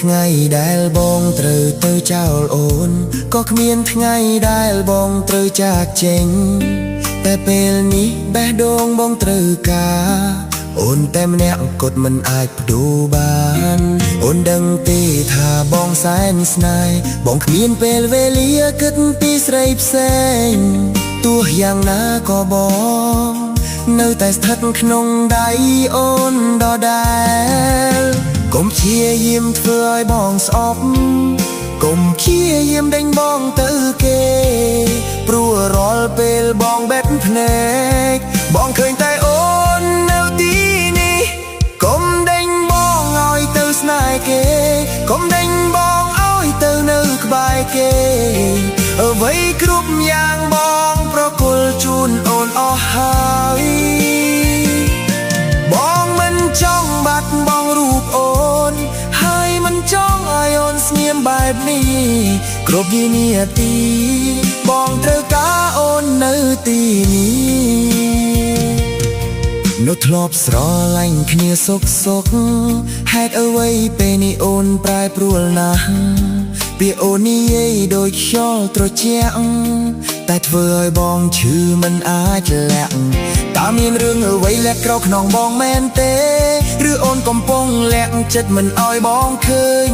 ថ្ងៃដែលបងត្រូវទៅចោលអូនក៏គ្មានថ្ងៃដែលបងត្រូវចាកចេញតែពេលនេះបេះដូងបងត្រូវការអូនតែម្នាក់គត់មិនអាចផ្ដួលបានអូនដឹងទេថាបងសែនស្នេហ៍បងគ្មានពេលវេលាគិតពីស្រីផ្សេងទោះយ៉ាងណាក៏បងនៅតែស្ថិតក្នុងដៃអូនដដែលកុំព្យាយាមធ្វើឲ្យបងស្អប់កុំព្យាយាមដេញបងទៅគេព្រោះរាល់ពេលបងបេះភ្នែកបងឃើញតែអូននៅទីនេះកុំដេញបងឲ្យទៅស្នេហ៍គេកុំដេញបងឲ្យទៅនៅក្បែរគេអ្វីគ្រប់យ៉ាងបងប្រគល់ជូនអូនអស់ហើយបងមិនចង់បាត់បង់រូបអូនហើយមិនចង់ឲ្យអូនស្ងៀមបែបនេះគ្រប់វិនាទីបងត្រូវការអូននៅទីនេះនៅធ្លាប់ស្រឡាញ់គ្នាសុខហេតុអ្វីពេលនេះអូនប្រែប្រួលណាស់ពាក្យអូននិយាយដូចខ្យល់ត្រជាក់តែធ្វើឲ្យបងឈឺមិនអាចលាក់តើមានរឿងអ្វីលាក់ក្រោកក្នុងបងមែនទេឬអូនកំពុងលាក់ចិត្តមិនឲ្យបងឃើញ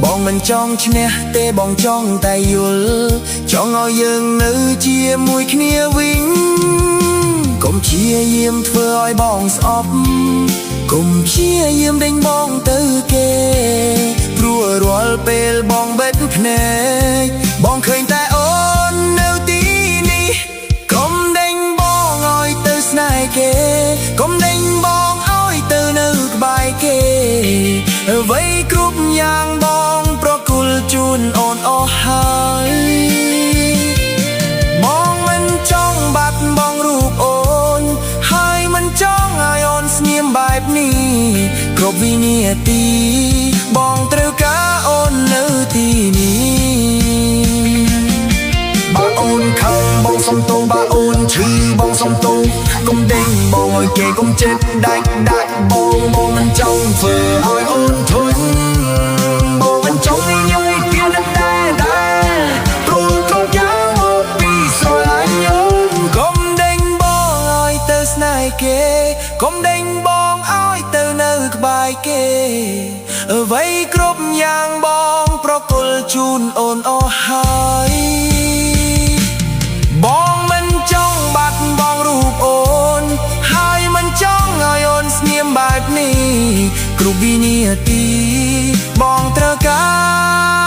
បងមិនចង់ឈ្នះទេបងចង់តែយល់ចង់ឲ្យយើងនៅជាមួយគ្នាវិញកុំព្យាយាមធ្វើឲ្យបងស្អប់កុំព្យាយាមដេញបងទៅគេព្រោះរាល់ពេលបងបេះភ្នែកបងឃើញតែអូននៅទីនេះកុំដេញបងឲ្យទៅស្នេហ៍គេកុំដេញបងឲ្យទៅនៅក្បែរគេអ្វីគ្រប់យ៉ាងបងប្រគល់ជូនអូនអស់ហើយបងមិនចង់បាត់បង់រូបអូនហើយមិនចង់ឲ្យអូនស្ងៀមបែបនេះគ្រប់វិនាទីបងត្រូវការអូននៅទីនេះបើអូនខឹងបងសុំទោសបើអូនឈឺបងសុំទោសកុំដេញបងឲ្យគេកុំចិត្តដាច់បងមិនចង់ធ្វើឲ្យអូនធុញបងមិនចង់ញយពីនឹងដែរព្រោះគ្រប់យ៉ាងមកពីស្រឡាញ់អូនកុំដេញបងឲ្យទៅស្នេហ៍គេកុំដេញបងឲ្យទៅនៅក្បែរគេអ្វីគ្រប់យ៉ាងបងប្រគល់ជូនអូនអស់ហើយបងមិនចង់បាត់បង់រូបអូនហើយមិនចង់ឲ្យអូនស្ងៀមបែបនេះគ្រប់វិនាទីបងត្រូវការ